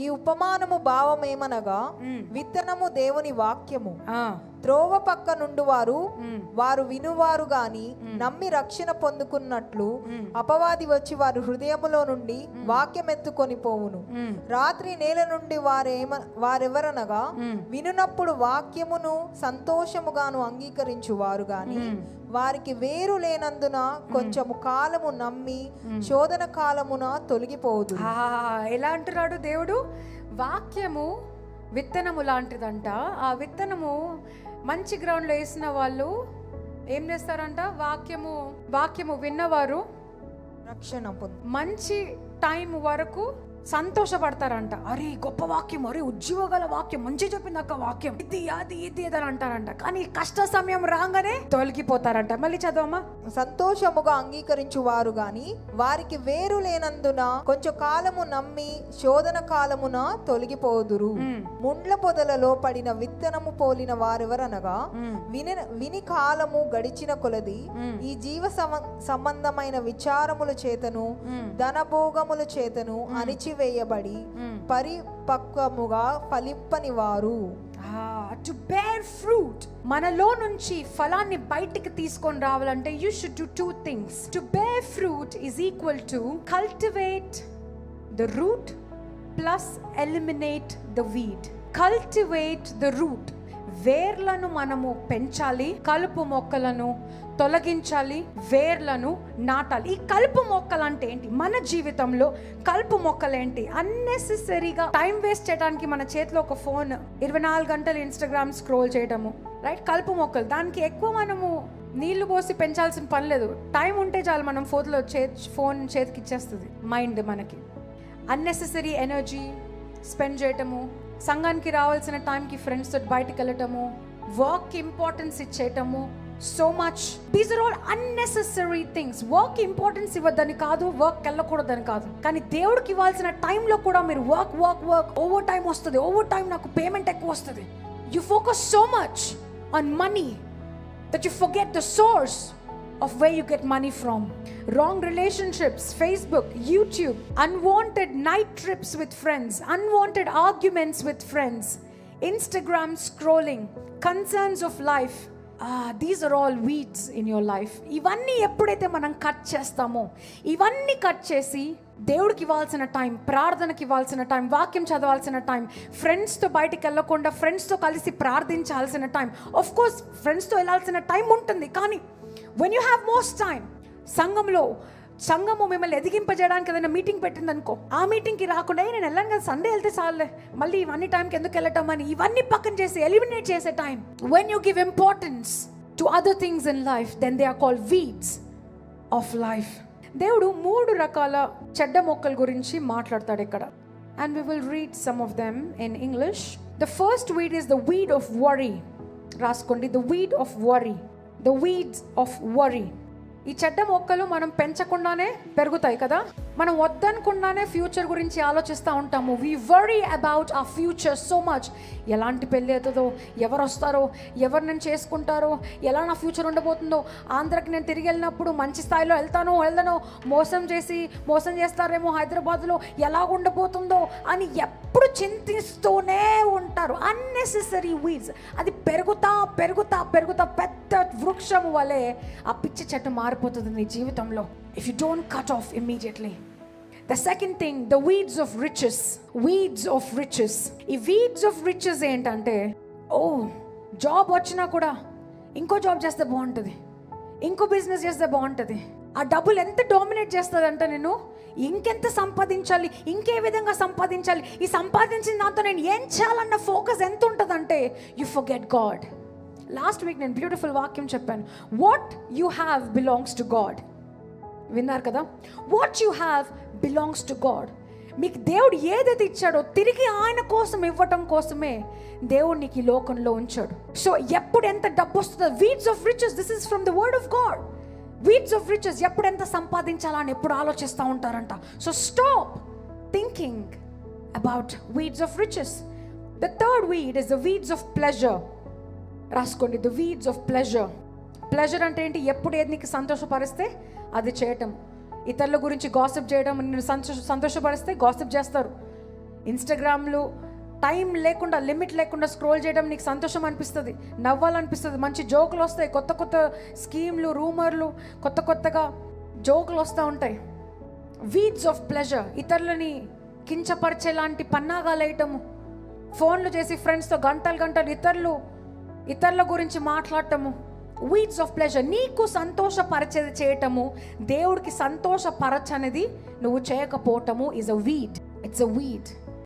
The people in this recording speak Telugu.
ఈ ఉపమానము భావమేమనగా, విత్తనము దేవుని వాక్యము. ఆ, త్రోవ పక్క నుండి వారు వినువారు గాని నమ్మి రక్షణ పొందుకున్నట్లు అపవాది వచ్చి వారి హృదయములో నుండి వాక్యం ఎత్తుకొని పోవును. రాత్రి నేల నుండి వారెవరనగా, వినునప్పుడు వాక్యమును సంతోషముగాను అంగీకరించువారు గాని వారికి వేరు లేనందున కొంచెము కాలము నమ్మి శోధన కాలమున తొలగిపోదు. ఎలా అంటున్నాడు దేవుడు? వాక్యము విత్తనము లాంటిదంట. ఆ విత్తనము మంచి గ్రౌండ్లో వేసిన వాళ్ళు ఏం చేస్తారంట? వాక్యము విన్నవారు రక్షణ మంచి టైం వరకు సంతోషపడతారంట. అరే గొప్ప వాక్యం, అరే ఉజ్జీవగల వాక్యం, మంచి చెప్పింది అక్క వాక్యం, ఇది అది ఇది అని అంటారంట. కానీ కష్ట సమయం రాగానే తొలగిపోతారంట. మళ్ళీ చదవమ్మా. సంతోషముగా అంగీకరించు వారు గాని వారికి వేరు లేనందున కొంచెం కాలము నమ్మి శోధన కాలమున తొలగిపోదురు. ముండ్ల పొదలలో పడిన విత్తనము పోలిన వారెవరనగా, విని కాలము గడిచిన కొలది ఈ జీవ సంబంధమైన విచారముల చేతను ధనభోగముల చేతను అణిచివేయబడి పరిపక్వముగా ఫలింపని వారు. టు బేర్ ఫ్రూట్, మనలో నుంచి ఫలాన్ని బయటికి తీసుకొని రావాలంటే you should do 2 things. To bear fruit is equal to cultivate the root plus eliminate the weed. Cultivate the root, వేర్లను మనము పెంచాలి, కలుపు మొక్కలను తొలగించాలి, వేర్లను నాటాలి. ఈ కలుపు మొక్కలు అంటే ఏంటి? మన జీవితంలో కలుపు మొక్కలు ఏంటి? అన్నెసెసరీగా టైం వేస్ట్ చేయడానికి మన చేతిలో ఒక ఫోన్, 24 గంటలు ఇన్స్టాగ్రామ్ స్క్రోల్ చేయడము, రైట్? కలుపు మొక్కలు. దానికి ఎక్కువ మనము నీళ్లు పోసి పెంచాల్సిన పని లేదు. టైం ఉంటే చాలు, మనం ఫోన్ చేతికి ఇచ్చేస్తుంది మైండ్ మనకి. అన్నెసెసరీ ఎనర్జీ స్పెండ్ చేయటము, సంఘానికి రావాల్సిన టైంకి ఫ్రెండ్స్ తోటి బయటకు వెళ్ళటము, వర్క్ ఇంపార్టెన్స్ ఇచ్చేయటము, so much. These are all unnecessary things. Work importance ఇవ్వద్దని కాదు, వర్క్ వెళ్ళకూడదని కాదు, కానీ దేవుడికి ఇవ్వాల్సిన టైంలో కూడా మీరు వర్క్ ఓవర్ టైం వస్తుంది, ఓవర్ టైం నాకు పేమెంట్ ఎక్కువ వస్తుంది. You focus so much on money that you forget the source of where you get money from. Wrong relationships, Facebook, YouTube, unwanted night trips with friends, unwanted arguments with friends, Instagram scrolling, concerns of life. These are all weeds in your life. ఇవన్నీ ఎప్పుడైతే మనం కట్ చేస్తామో, ఇవన్నీ కట్ చేసి దేవుడికి ఇవ్వాల్సిన టైం, ప్రార్థనకి ఇవ్వాల్సిన టైం, వాక్యం చదవాల్సిన టైం, ఫ్రెండ్స్తో బయటికి వెళ్ళకుండా ఫ్రెండ్స్తో కలిసి ప్రార్థించాల్సిన టైం. ఆఫ్ కోర్స్ ఫ్రెండ్స్తో వెళ్ళాల్సిన టైం ఉంటుంది, కానీ when you have most time, సంఘము మిమ్మల్ని ఎదిగింపజేయడానికి ఏదైనా మీటింగ్ పెట్టిందనుకో, ఆ మీటింగ్కి రాకుండా నేను వెళ్ళాను కదా, సండే వెళ్తే చాలే, మళ్ళీ ఇవన్నీ టైంకి ఎందుకు వెళ్ళటం అని ఇవన్నీ పక్కన చేసి ఎలిమినేట్ చేసే time. when you give importance to other things in life, then they are called weeds of life. దేవుడు 3 రకాల చెడ్డ మొక్కల గురించి మాట్లాడతాడు ఇక్కడ. And we will read some of them in English. The first weed is the weed of worry. రాసుకోండి, the weed of worry. The weeds of worry. ఈ చెడ్డ మొక్కలు మనం పెంచకుండానే పెరుగుతాయి కదా, మనం వద్దనుకుండానే ఫ్యూచర్ గురించి ఆలోచిస్తూ ఉంటాము. we worry about our future so much. ఎలాంటి పెళ్ళి అవుతుందో, ఎవరు వస్తారో, ఎవరు నేను చేసుకుంటారో, ఎలా నా ఫ్యూచర్ ఉండబోతుందో, ఆంధ్రాకి నేను తిరిగి వెళ్ళినప్పుడు మంచి స్థాయిలో వెళ్తానో, మోసం చేస్తారేమో హైదరాబాద్లో, ఎలా ఉండబోతుందో అని ఎప్పుడు చింతిస్తూనే ఉంటారు. Unnecessary weeds. అది పెరుగుతా పెద్ద వృక్షము వలె ఆ పిచ్చి చెట్టు మారిపోతుంది నీ జీవితంలో, if you don't cut off immediately. The second thing, the weeds of riches. Weeds of riches. ఈ weeds of riches ఏంటంటే, జాబ్ వచ్చినా కూడా ఇంకో జాబ్ చేస్తే బాగుంటుంది, ఇంకో బిజినెస్ చేస్తే బాగుంటుంది. ఆ డబ్బులు ఎంత డామినేట్ చేస్తుంది అంటే, నేను ఇంకెంత సంపాదించాలి, ఇంకే విధంగా సంపాదించాలి, ఈ సంపాదించిన దాంతో నేను ఏం చేయాలన్న ఫోకస్ ఎంత ఉంటుందంటే you forget God. Last week నేను బ్యూటిఫుల్ వాక్యం చెప్పాను, what you have belongs to God. విన్నారు కదా? What you have belongs to God. మీకు దేవుడు ఏదైతే ఇచ్చాడో తిరిగి ఆయన కోసం ఇవ్వటం కోసమే దేవుడు నీకు ఈ లోకంలో ఉంచాడు. సో ఎప్పుడు ఎంత డబ్బు వస్తుందో, weeds of riches, this is from the word of God. Weeds of riches, ఎప్పుడు ఎంత సంపాదించాలని ఎప్పుడు ఆలోచిస్తూ ఉంటారంట. So stop thinking about weeds of riches. The third weed is the weeds of pleasure. రాసుకోండి, the weeds of pleasure. Pleasure అంటే ఏంటి? ఎప్పుడు ఏది నీకు సంతోషపరిస్తే అది చేయటం. ఇతరుల గురించి గాసిప్ చేయడం, నిన్ను సంతోషపరిస్తే గాసిప్ చేస్తారు. ఇన్స్టాగ్రామ్లో టైం లేకుండా, లిమిట్ లేకుండా స్క్రోల్ చేయడం నీకు సంతోషం అనిపిస్తుంది, నవ్వాలనిపిస్తుంది, మంచి జోకులు వస్తాయి, కొత్త కొత్త స్కీమ్లు, రూమర్లు, కొత్తగా జోకులు వస్తూ ఉంటాయి. వీడ్స్ ఆఫ్ ప్లెజర్, ఇతరులని కించపరిచేలాంటి పన్నాగాలు వేయటము, ఫోన్లు చేసి ఫ్రెండ్స్తో గంటలు ఇతరుల గురించి మాట్లాడటము. వీడ్స్ ఆఫ్ ప్లెజర్, నీకు సంతోషపరచేది చేయటము, దేవుడికి సంతోషపరచనేది నువ్వు చేయకపోవటము ఇట్స్ అ వీడ్.